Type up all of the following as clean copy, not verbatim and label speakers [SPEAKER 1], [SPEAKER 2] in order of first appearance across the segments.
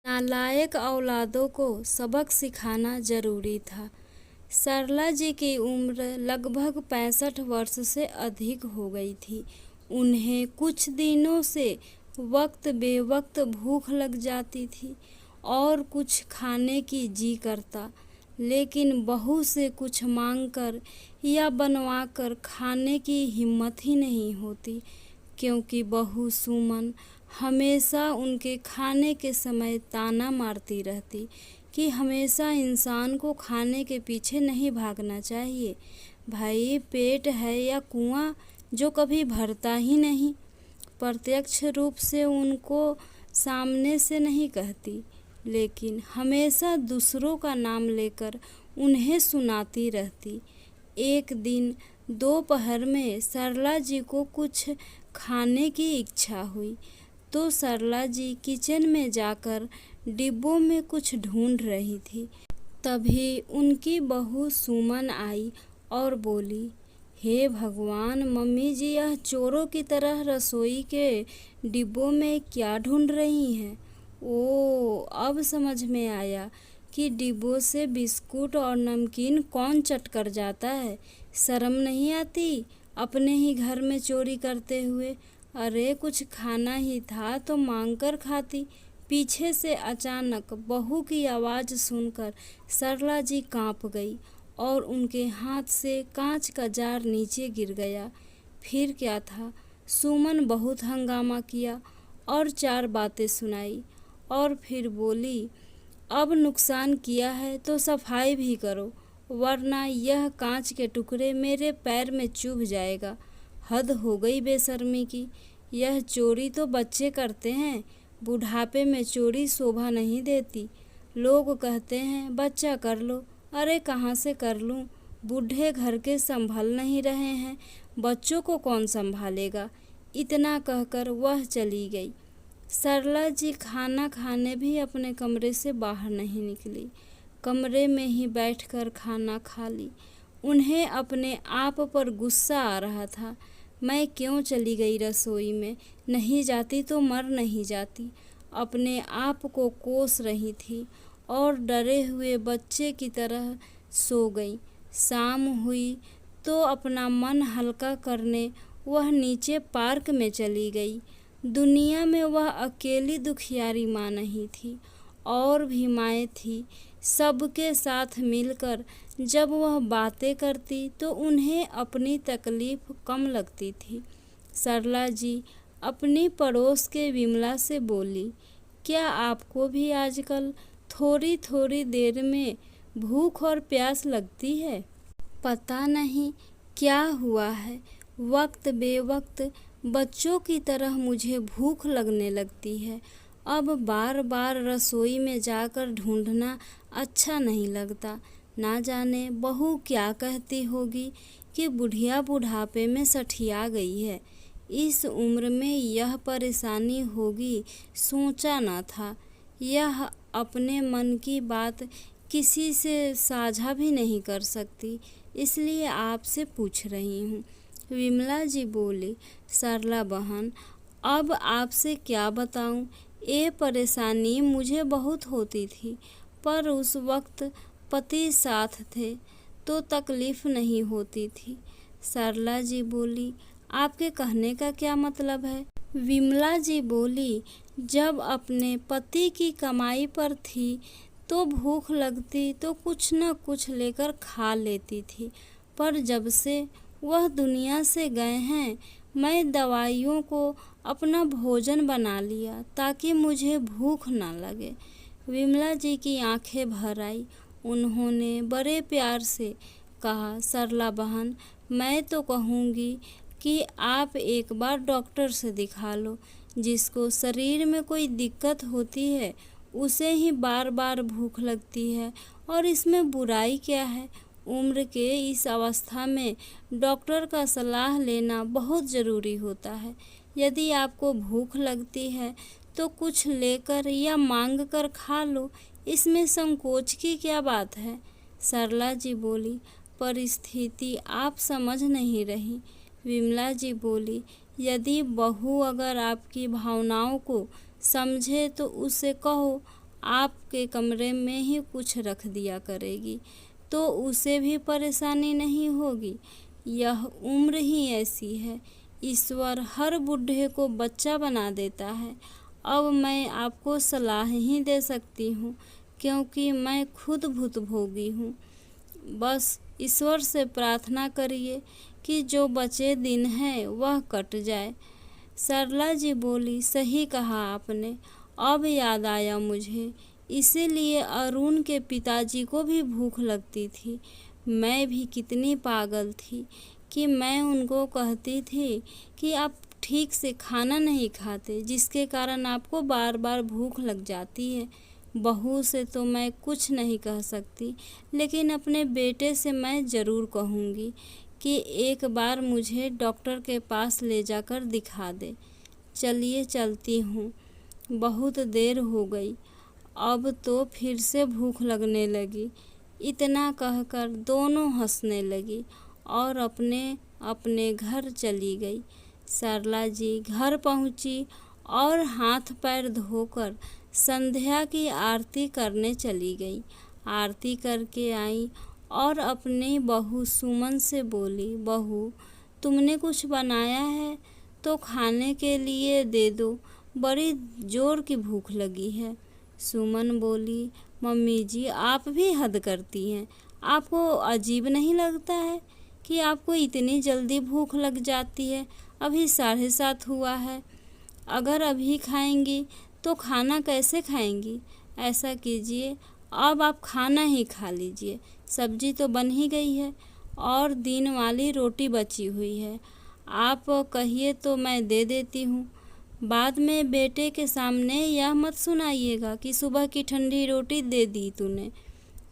[SPEAKER 1] नालायक औलादों को सबक सिखाना जरूरी था। सरला जी की उम्र लगभग 65 वर्ष से अधिक हो गई थी। उन्हें कुछ दिनों से वक्त बेवक्त भूख लग जाती थी और कुछ खाने की जी करता, लेकिन बहू से कुछ मांगकर या बनवाकर खाने की हिम्मत ही नहीं होती, क्योंकि बहू सुमन हमेशा उनके खाने के समय ताना मारती रहती कि हमेशा इंसान को खाने के पीछे नहीं भागना चाहिए। भाई, पेट है या कुआं जो कभी भरता ही नहीं। प्रत्यक्ष रूप से उनको सामने से नहीं कहती, लेकिन हमेशा दूसरों का नाम लेकर उन्हें सुनाती रहती। एक दिन दोपहर में सरला जी को कुछ खाने की इच्छा हुई, तो सरला जी किचन में जाकर डिब्बों में कुछ ढूंढ रही थी। तभी उनकी बहू सुमन आई और बोली, हे भगवान, मम्मी जी यह चोरों की तरह रसोई के डिब्बों में क्या ढूंढ रही हैं? ओह, अब समझ में आया कि डिब्बों से बिस्कुट और नमकीन कौन चट कर जाता है। शर्म नहीं आती अपने ही घर में चोरी करते हुए? अरे, कुछ खाना ही था तो मांग कर खाती। पीछे से अचानक बहू की आवाज़ सुनकर सरला जी कांप गई और उनके हाथ से कांच का जार नीचे गिर गया। फिर क्या था, सुमन बहुत हंगामा किया और 4 बातें सुनाई और फिर बोली, अब नुकसान किया है तो सफाई भी करो, वरना यह कांच के टुकड़े मेरे पैर में चुभ जाएगा। हद हो गई बेशर्मी की। यह चोरी तो बच्चे करते हैं, बुढ़ापे में चोरी शोभा नहीं देती। लोग कहते हैं बच्चा कर लो। अरे, कहाँ से कर लूँ? बूढ़े घर के संभल नहीं रहे हैं, बच्चों को कौन संभालेगा? इतना कहकर वह चली गई। सरला जी खाना खाने भी अपने कमरे से बाहर नहीं निकली, कमरे में ही बैठकर खाना खा ली। उन्हें अपने आप पर गुस्सा आ रहा था। मैं क्यों चली गई रसोई में? नहीं जाती तो मर नहीं जाती। अपने आप को कोस रही थी और डरे हुए बच्चे की तरह सो गई। शाम हुई तो अपना मन हल्का करने वह नीचे पार्क में चली गई। दुनिया में वह अकेली दुखियारी माँ नहीं थी, और भी माएँ थी। सबके साथ मिलकर जब वह बातें करती तो उन्हें अपनी तकलीफ कम लगती थी। सरला जी अपनी पड़ोस के विमला से बोली, क्या आपको भी आजकल थोड़ी थोड़ी देर में भूख और प्यास लगती है? पता नहीं क्या हुआ है, वक्त बेवक्त बच्चों की तरह मुझे भूख लगने लगती है। अब बार बार रसोई में जाकर ढूंढना अच्छा नहीं लगता। ना जाने बहू क्या कहती होगी कि बुढ़िया बुढ़ापे में सठिया गई है। इस उम्र में यह परेशानी होगी, सोचा न था। यह अपने मन की बात किसी से साझा भी नहीं कर सकती, इसलिए आपसे पूछ रही हूँ। विमला जी बोली, सरला बहन, अब आपसे क्या बताऊँ? ये परेशानी मुझे बहुत होती थी, पर उस वक्त पति साथ थे तो तकलीफ नहीं होती थी। सरला जी बोली, आपके कहने का क्या मतलब है? विमला जी बोली, जब अपने पति की कमाई पर थी तो भूख लगती तो कुछ न कुछ लेकर खा लेती थी, पर जब से वह दुनिया से गए हैं, मैं दवाइयों को अपना भोजन बना लिया ताकि मुझे भूख ना लगे। विमला जी की आंखें भर आई। उन्होंने बड़े प्यार से कहा, सरला बहन, मैं तो कहूँगी कि आप एक बार डॉक्टर से दिखा लो। जिसको शरीर में कोई दिक्कत होती है उसे ही बार बार भूख लगती है, और इसमें बुराई क्या है? उम्र के इस अवस्था में डॉक्टर का सलाह लेना बहुत ज़रूरी होता है। यदि आपको भूख लगती है तो कुछ लेकर या मांग कर खा लो, इसमें संकोच की क्या बात है? सरला जी बोली, परिस्थिति आप समझ नहीं रही। विमला जी बोली, यदि बहू अगर आपकी भावनाओं को समझे तो उसे कहो आपके कमरे में ही कुछ रख दिया करेगी, तो उसे भी परेशानी नहीं होगी। यह उम्र ही ऐसी है, ईश्वर हर बूढ़े को बच्चा बना देता है। अब मैं आपको सलाह ही दे सकती हूँ, क्योंकि मैं खुद भुतभोगी हूँ। बस ईश्वर से प्रार्थना करिए कि जो बचे दिन हैं वह कट जाए। सरला जी बोली, सही कहा आपने, अब याद आया मुझे, इसीलिए अरुण के पिताजी को भी भूख लगती थी। मैं भी कितनी पागल थी कि मैं उनको कहती थी कि आप ठीक से खाना नहीं खाते, जिसके कारण आपको बार बार भूख लग जाती है। बहू से तो मैं कुछ नहीं कह सकती, लेकिन अपने बेटे से मैं ज़रूर कहूँगी कि एक बार मुझे डॉक्टर के पास ले जाकर दिखा दे। चलिए चलती हूँ, बहुत देर हो गई, अब तो फिर से भूख लगने लगी। इतना कहकर दोनों हंसने लगी और अपने अपने घर चली गई। सरला जी घर पहुँची और हाथ पैर धोकर संध्या की आरती करने चली गई। आरती करके आई और अपनी बहू सुमन से बोली, बहू तुमने कुछ बनाया है तो खाने के लिए दे दो, बड़ी जोर की भूख लगी है। सुमन बोली, मम्मी जी आप भी हद करती हैं, आपको अजीब नहीं लगता है कि आपको इतनी जल्दी भूख लग जाती है? अभी 7:30 हुआ है, अगर अभी खाएंगी तो खाना कैसे खाएंगी? ऐसा कीजिए, अब आप खाना ही खा लीजिए, सब्जी तो बन ही गई है और दिन वाली रोटी बची हुई है, आप कहिए तो मैं दे देती हूँ। बाद में बेटे के सामने यह मत सुनाइएगा कि सुबह की ठंडी रोटी दे दी तूने।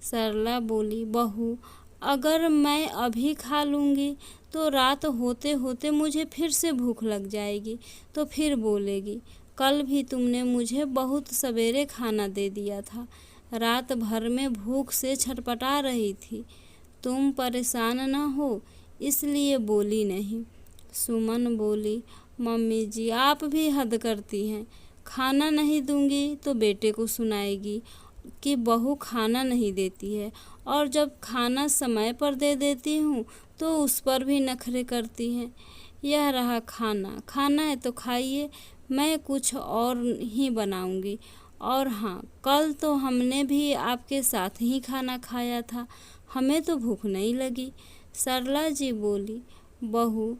[SPEAKER 1] सरला बोली, बहू अगर मैं अभी खा लूँगी तो रात होते होते मुझे फिर से भूख लग जाएगी, तो फिर बोलेगी कल भी तुमने मुझे बहुत सवेरे खाना दे दिया था, रात भर में भूख से छटपटा रही थी, तुम परेशान न हो इसलिए बोली नहीं। सुमन बोली, मम्मी जी आप भी हद करती हैं, खाना नहीं दूंगी तो बेटे को सुनाएगी कि बहू खाना नहीं देती है, और जब खाना समय पर दे देती हूँ तो उस पर भी नखरे करती हैं। यह रहा खाना, खाना है तो खाइए, मैं कुछ और ही बनाऊंगी। और हाँ, कल तो हमने भी आपके साथ ही खाना खाया था, हमें तो भूख नहीं लगी। सरला जी बोली, बहू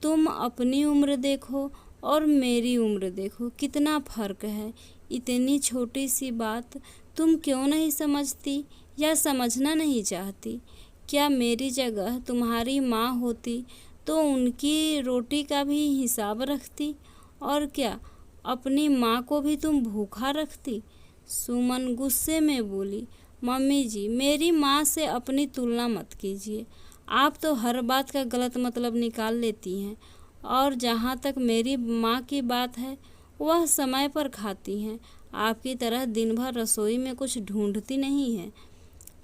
[SPEAKER 1] तुम अपनी उम्र देखो और मेरी उम्र देखो, कितना फ़र्क है। इतनी छोटी सी बात तुम क्यों नहीं समझती या समझना नहीं चाहती? क्या मेरी जगह तुम्हारी माँ होती तो उनकी रोटी का भी हिसाब रखती? और क्या अपनी माँ को भी तुम भूखा रखती? सुमन गुस्से में बोली, मम्मी जी मेरी माँ से अपनी तुलना मत कीजिए, आप तो हर बात का गलत मतलब निकाल लेती हैं, और जहाँ तक मेरी माँ की बात है वह समय पर खाती हैं, आपकी तरह दिन भर रसोई में कुछ ढूंढती नहीं हैं।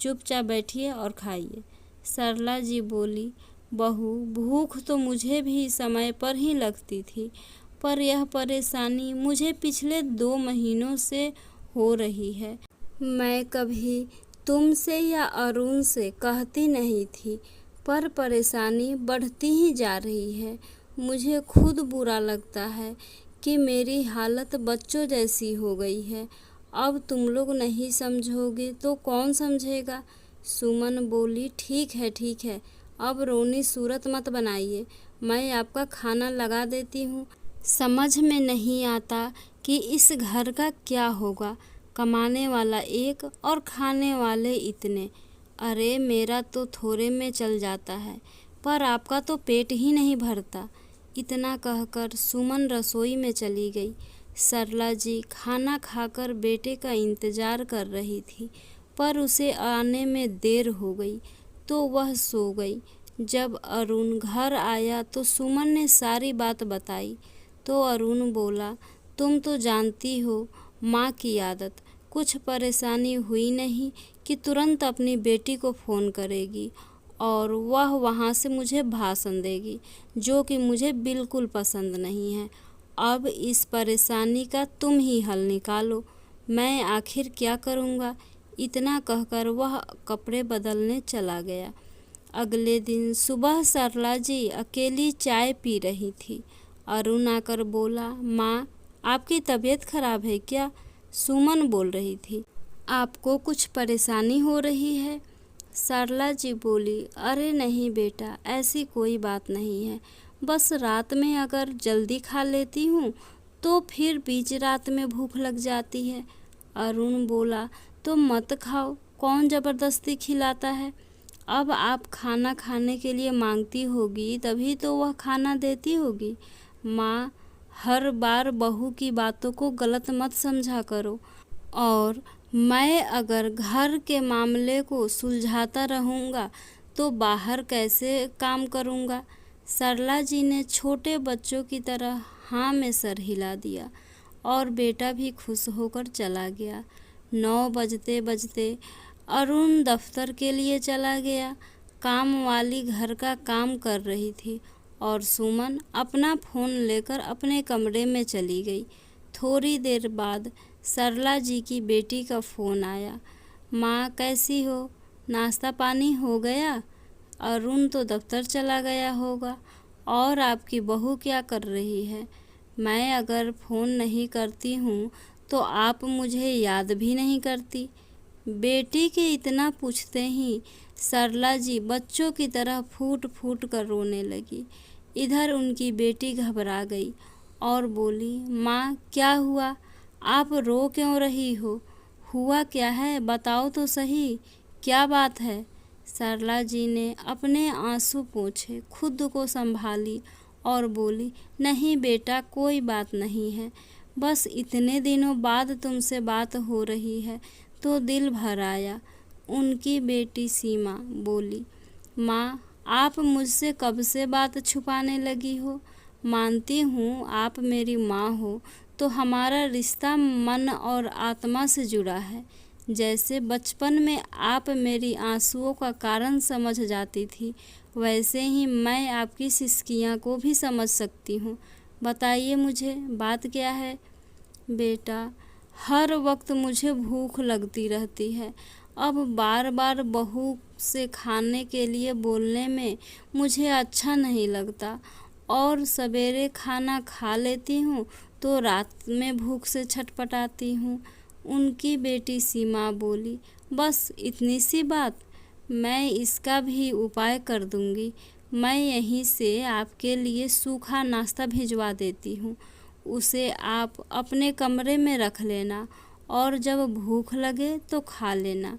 [SPEAKER 1] चुपचाप बैठिए और खाइए। सरला जी बोली, बहू भूख तो मुझे भी समय पर ही लगती थी, पर यह परेशानी मुझे पिछले 2 महीनों से हो रही है। मैं कभी तुमसे या अरुण से कहती नहीं थी, पर परेशानी बढ़ती ही जा रही है। मुझे खुद बुरा लगता है कि मेरी हालत बच्चों जैसी हो गई है। अब तुम लोग नहीं समझोगे तो कौन समझेगा? सुमन बोली, ठीक है, अब रोनी सूरत मत बनाइए, मैं आपका खाना लगा देती हूँ। समझ में नहीं आता कि इस घर का क्या होगा, कमाने वाला एक और खाने वाले इतने। अरे मेरा तो थोड़े में चल जाता है, पर आपका तो पेट ही नहीं भरता। इतना कहकर सुमन रसोई में चली गई। सरला जी खाना खाकर बेटे का इंतज़ार कर रही थी, पर उसे आने में देर हो गई तो वह सो गई। जब अरुण घर आया तो सुमन ने सारी बात बताई तो अरुण बोला, तुम तो जानती हो माँ की आदत, कुछ परेशानी हुई नहीं कि तुरंत अपनी बेटी को फ़ोन करेगी और वह वहाँ से मुझे भाषण देगी, जो कि मुझे बिल्कुल पसंद नहीं है। अब इस परेशानी का तुम ही हल निकालो। मैं आखिर क्या करूँगा। इतना कहकर वह कपड़े बदलने चला गया। अगले दिन सुबह सरला जी अकेली चाय पी रही थी। अरुण आकर बोला, माँ आपकी तबीयत खराब है क्या? सुमन बोल रही थी। आपको कुछ परेशानी हो रही है? सरला जी बोली, अरे नहीं बेटा, ऐसी कोई बात नहीं है। बस रात में अगर जल्दी खा लेती हूँ तो फिर बीच रात में भूख लग जाती है। अरुण बोला, तो मत खाओ, कौन ज़बरदस्ती खिलाता है। अब आप खाना खाने के लिए मांगती होगी तभी तो वह खाना देती होगी। माँ, हर बार बहू की बातों को गलत मत समझा करो। और मैं अगर घर के मामले को सुलझाता रहूँगा तो बाहर कैसे काम करूँगा। सरला जी ने छोटे बच्चों की तरह हाँ में सर हिला दिया और बेटा भी खुश होकर चला गया। 9 बजते बजते अरुण दफ्तर के लिए चला गया। काम वाली घर का काम कर रही थी और सुमन अपना फ़ोन लेकर अपने कमरे में चली गई। थोड़ी देर बाद सरला जी की बेटी का फ़ोन आया। माँ कैसी हो, नाश्ता पानी हो गया? अरुण तो दफ्तर चला गया होगा। और आपकी बहू क्या कर रही है? मैं अगर फ़ोन नहीं करती हूँ तो आप मुझे याद भी नहीं करती। बेटी के इतना पूछते ही सरला जी बच्चों की तरह फूट फूट कर रोने लगी। इधर उनकी बेटी घबरा गई और बोली, माँ क्या हुआ? आप रो क्यों रही हो? हुआ क्या है, बताओ तो सही, क्या बात है? सरला जी ने अपने आंसू पोंछे, खुद को संभाली और बोली, नहीं बेटा, कोई बात नहीं है। बस इतने दिनों बाद तुमसे बात हो रही है तो दिल भर आया। उनकी बेटी सीमा बोली, माँ आप मुझसे कब से बात छुपाने लगी हो? मानती हूँ आप मेरी माँ हो तो हमारा रिश्ता मन और आत्मा से जुड़ा है। जैसे बचपन में आप मेरी आंसुओं का कारण समझ जाती थी, वैसे ही मैं आपकी सिसकियाँ को भी समझ सकती हूँ। बताइए मुझे बात क्या है? बेटा, हर वक्त मुझे भूख लगती रहती है। अब बार बार बहू से खाने के लिए बोलने में मुझे अच्छा नहीं लगता और सवेरे खाना खा लेती हूँ तो रात में भूख से छटपटाती हूँ। उनकी बेटी सीमा बोली, बस इतनी सी बात? मैं इसका भी उपाय कर दूँगी। मैं यहीं से आपके लिए सूखा नाश्ता भिजवा देती हूँ, उसे आप अपने कमरे में रख लेना और जब भूख लगे तो खा लेना।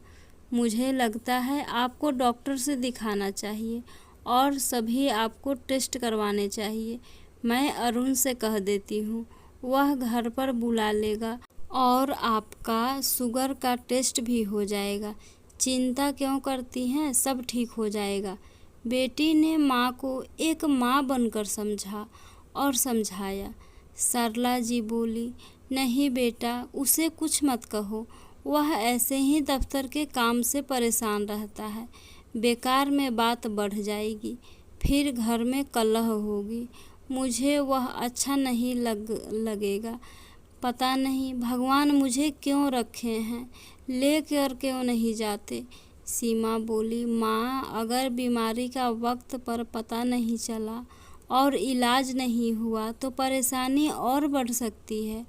[SPEAKER 1] मुझे लगता है आपको डॉक्टर से दिखाना चाहिए और सभी आपको टेस्ट करवाने चाहिए। मैं अरुण से कह देती हूँ, वह घर पर बुला लेगा और आपका शुगर का टेस्ट भी हो जाएगा। चिंता क्यों करती हैं, सब ठीक हो जाएगा। बेटी ने माँ को एक माँ बनकर समझा और समझाया। सरला जी बोली, नहीं बेटा, उसे कुछ मत कहो, वह ऐसे ही दफ्तर के काम से परेशान रहता है। बेकार में बात बढ़ जाएगी, फिर घर में कलह होगी। मुझे वह अच्छा नहीं लगेगा। पता नहीं भगवान मुझे क्यों रखे हैं, लेकर क्यों नहीं जाते। सीमा बोली, माँ अगर बीमारी का वक्त पर पता नहीं चला और इलाज नहीं हुआ तो परेशानी और बढ़ सकती है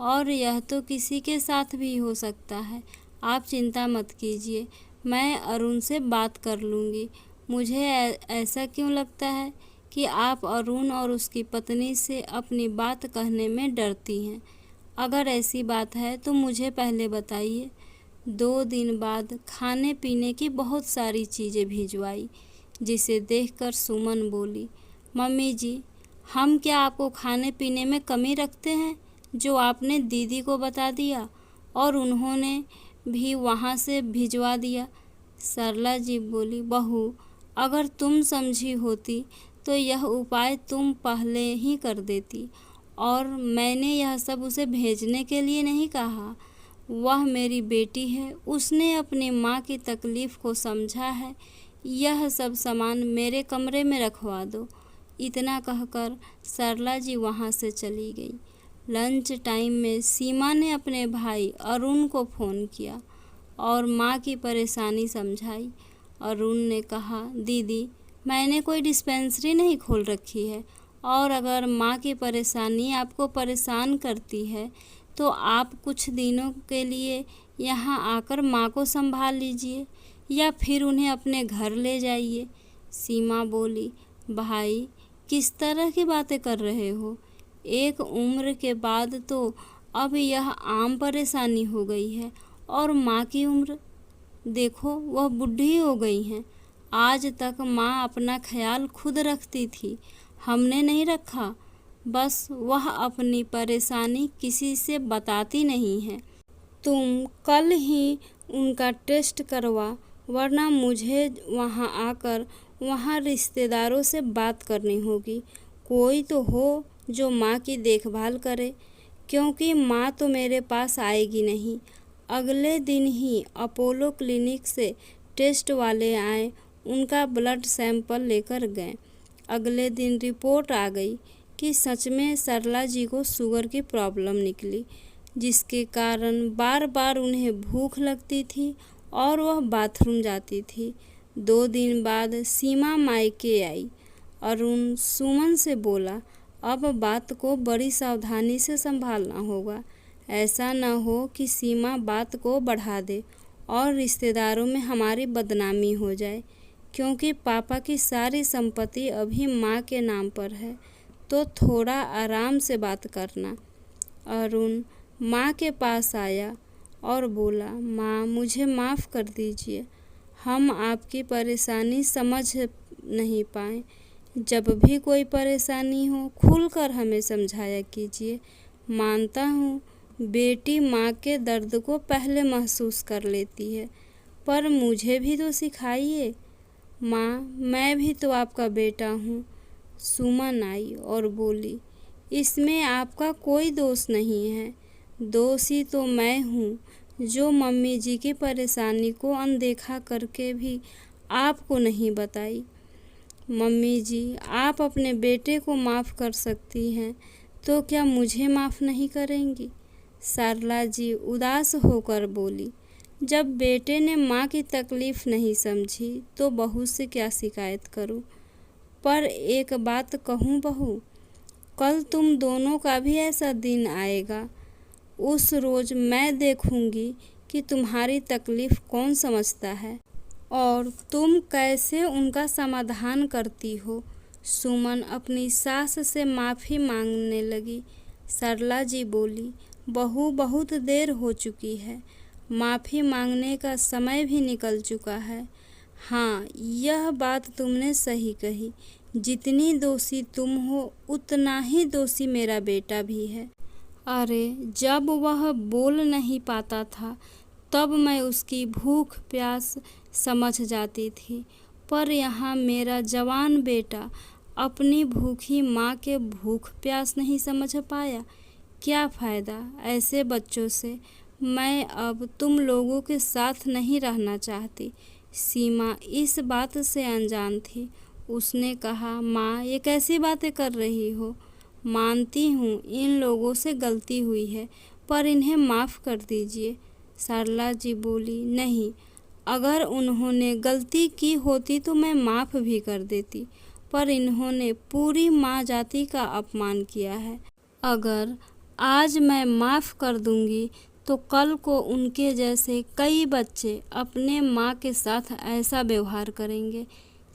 [SPEAKER 1] और यह तो किसी के साथ भी हो सकता है। आप चिंता मत कीजिए, मैं अरुण से बात कर लूँगी। मुझे ऐसा क्यों लगता है कि आप अरुण और उसकी पत्नी से अपनी बात कहने में डरती हैं। अगर ऐसी बात है तो मुझे पहले बताइए। 2 दिन बाद खाने पीने की बहुत सारी चीज़ें भिजवाई, जिसे देखकर सुमन बोली, मम्मी जी, हम क्या आपको खाने पीने में कमी रखते हैं? जो आपने दीदी को बता दिया और उन्होंने भी वहाँ से भिजवा दिया। सरला जी बोली, बहू अगर तुम समझी होती तो यह उपाय तुम पहले ही कर देती और मैंने यह सब उसे भेजने के लिए नहीं कहा। वह मेरी बेटी है, उसने अपनी माँ की तकलीफ़ को समझा है। यह सब सामान मेरे कमरे में रखवा दो। इतना कहकर सरला जी वहाँ से चली गई। लंच टाइम में सीमा ने अपने भाई अरुण को फ़ोन किया और माँ की परेशानी समझाई। अरुण ने कहा, दीदी मैंने कोई डिस्पेंसरी नहीं खोल रखी है, और अगर माँ की परेशानी आपको परेशान करती है तो आप कुछ दिनों के लिए यहाँ आकर माँ को संभाल लीजिए या फिर उन्हें अपने घर ले जाइए। सीमा बोली, भाई किस तरह की बातें कर रहे हो? एक उम्र के बाद तो अब यह आम परेशानी हो गई है। और माँ की उम्र देखो, वह बूढ़ी हो गई हैं। आज तक माँ अपना ख्याल खुद रखती थी, हमने नहीं रखा। बस वह अपनी परेशानी किसी से बताती नहीं है। तुम कल ही उनका टेस्ट करवा, वरना मुझे वहाँ आकर वहाँ रिश्तेदारों से बात करनी होगी। कोई तो हो जो माँ की देखभाल करे, क्योंकि माँ तो मेरे पास आएगी नहीं। अगले दिन ही अपोलो क्लिनिक से टेस्ट वाले आए, उनका ब्लड सैंपल लेकर गए। अगले दिन रिपोर्ट आ गई कि सच में सरला जी को शुगर की प्रॉब्लम निकली, जिसके कारण बार बार उन्हें भूख लगती थी और वह बाथरूम जाती थी। 2 दिन बाद सीमा मायके आई। अरुण सुमन से बोला, अब बात को बड़ी सावधानी से संभालना होगा। ऐसा न हो कि सीमा बात को बढ़ा दे और रिश्तेदारों में हमारी बदनामी हो जाए, क्योंकि पापा की सारी संपत्ति अभी माँ के नाम पर है, तो थोड़ा आराम से बात करना। अरुण माँ के पास आया और बोला, माँ मुझे माफ़ कर दीजिए, हम आपकी परेशानी समझ नहीं पाए। जब भी कोई परेशानी हो खुलकर हमें समझाया कीजिए। मानता हूँ बेटी माँ के दर्द को पहले महसूस कर लेती है, पर मुझे भी तो सिखाइए। माँ मैं भी तो आपका बेटा हूँ। सुमन आई और बोली, इसमें आपका कोई दोष नहीं है, दोषी तो मैं हूँ जो मम्मी जी की परेशानी को अनदेखा करके भी आपको नहीं बताई। मम्मी जी, आप अपने बेटे को माफ़ कर सकती हैं, तो क्या मुझे माफ़ नहीं करेंगी? सरला जी उदास होकर बोली, जब बेटे ने माँ की तकलीफ़ नहीं समझी तो बहू से क्या शिकायत करूँ? पर एक बात कहूँ बहू, कल तुम दोनों का भी ऐसा दिन आएगा। उस रोज़ मैं देखूँगी कि तुम्हारी तकलीफ़ कौन समझता है और तुम कैसे उनका समाधान करती हो। सुमन अपनी सास से माफ़ी मांगने लगी। सरला जी बोली, बहू बहुत देर हो चुकी है, माफ़ी मांगने का समय भी निकल चुका है। हाँ, यह बात तुमने सही कही, जितनी दोषी तुम हो उतना ही दोषी मेरा बेटा भी है। अरे जब वह बोल नहीं पाता था तब मैं उसकी भूख प्यास समझ जाती थी, पर यहाँ मेरा जवान बेटा अपनी भूखी माँ के भूख प्यास नहीं समझ पाया। क्या फ़ायदा ऐसे बच्चों से। मैं अब तुम लोगों के साथ नहीं रहना चाहती। सीमा इस बात से अनजान थी। उसने कहा, माँ ये कैसी बातें कर रही हो? मानती हूँ इन लोगों से गलती हुई है, पर इन्हें माफ़ कर दीजिए। सरला जी बोली, नहीं, अगर उन्होंने गलती की होती तो मैं माफ़ भी कर देती, पर इन्होंने पूरी माँ जाति का अपमान किया है। अगर आज मैं माफ़ कर दूंगी तो कल को उनके जैसे कई बच्चे अपने माँ के साथ ऐसा व्यवहार करेंगे।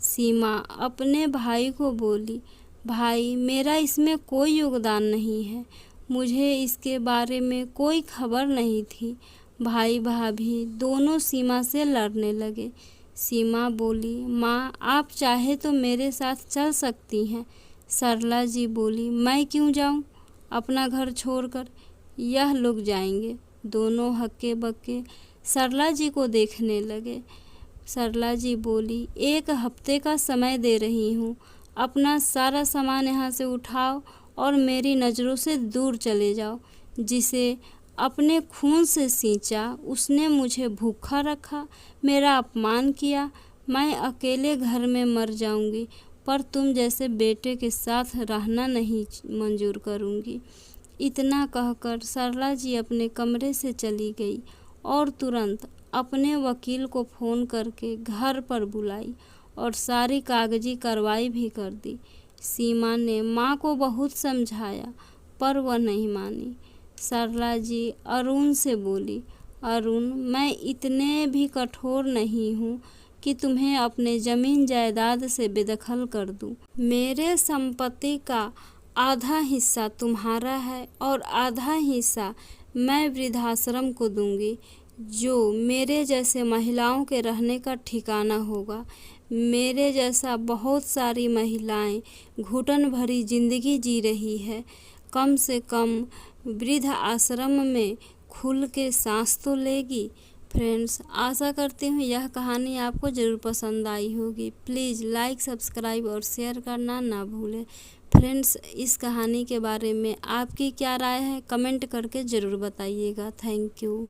[SPEAKER 1] सीमा अपने भाई को बोली, भाई मेरा इसमें कोई योगदान नहीं है, मुझे इसके बारे में कोई खबर नहीं थी। भाई भाभी दोनों सीमा से लड़ने लगे। सीमा बोली, माँ आप चाहे तो मेरे साथ चल सकती हैं। सरला जी बोली, मैं क्यों जाऊँ अपना घर छोड़कर, यह लोग जाएंगे। दोनों हक्के बक्के सरला जी को देखने लगे। सरला जी बोली, 1 हफ्ते का समय दे रही हूँ, अपना सारा सामान यहाँ से उठाओ और मेरी नज़रों से दूर चले जाओ। जिसे अपने खून से सींचा उसने मुझे भूखा रखा, मेरा अपमान किया। मैं अकेले घर में मर जाऊंगी, पर तुम जैसे बेटे के साथ रहना नहीं मंजूर करूंगी। इतना कहकर सरला जी अपने कमरे से चली गई और तुरंत अपने वकील को फ़ोन करके घर पर बुलाई और सारी कागजी कार्रवाई भी कर दी। सीमा ने माँ को बहुत समझाया पर वह नहीं मानी। सरला जी अरुण से बोली, अरुण, मैं इतने भी कठोर नहीं हूँ कि तुम्हें अपने ज़मीन जायदाद से बेदखल कर दूँ। मेरे संपत्ति का आधा हिस्सा तुम्हारा है और आधा हिस्सा मैं वृद्धाश्रम को दूंगी, जो मेरे जैसे महिलाओं के रहने का ठिकाना होगा। मेरे जैसा बहुत सारी महिलाएं घुटन भरी जिंदगी जी रही है, कम से कम वृद्ध आश्रम में खुल के सांस तो लेगी। फ्रेंड्स, आशा करती हूँ यह कहानी आपको ज़रूर पसंद आई होगी। प्लीज़ लाइक, सब्सक्राइब और शेयर करना ना भूलें। फ्रेंड्स, इस कहानी के बारे में आपकी क्या राय है कमेंट करके ज़रूर बताइएगा। Thank you.